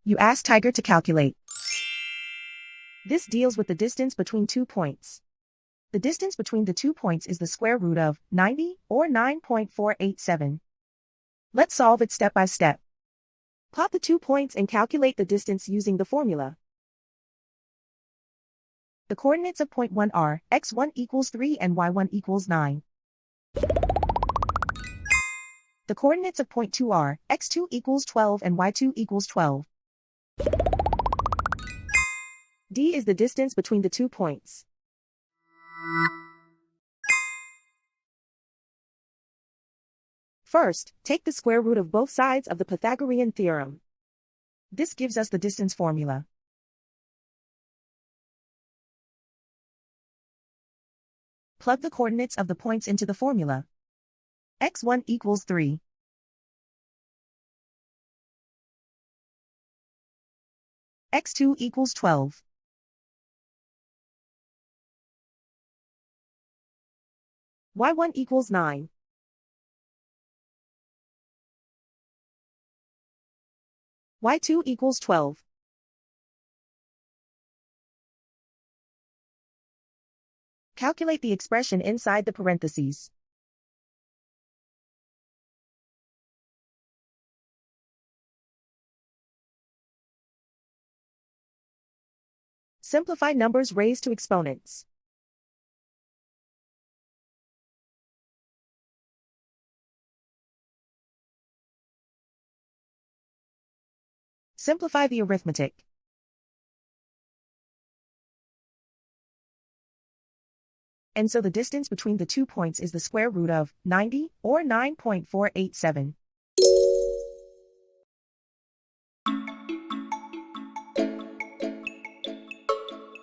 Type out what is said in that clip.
You ask Tiger to calculate. This deals with the distance between 2 points. The distance between the 2 points is the square root of 90, or 9.487. Let's solve it step by step. Plot the 2 points and calculate the distance using the formula. The coordinates of point 1 are x1 equals 3 and y1 equals 9. The coordinates of point 2 are x2 equals 12 and y2 equals 12. D is the distance between the 2 points. First, take the square root of both sides of the Pythagorean theorem. This gives us the distance formula. Plug the coordinates of the points into the formula. x1 equals 3. x2 equals 12. y1 equals 9. y2 equals 12. Calculate the expression inside the parentheses. Simplify numbers raised to exponents. Simplify the arithmetic. And so the distance between the 2 points is the square root of 90, or 9.487.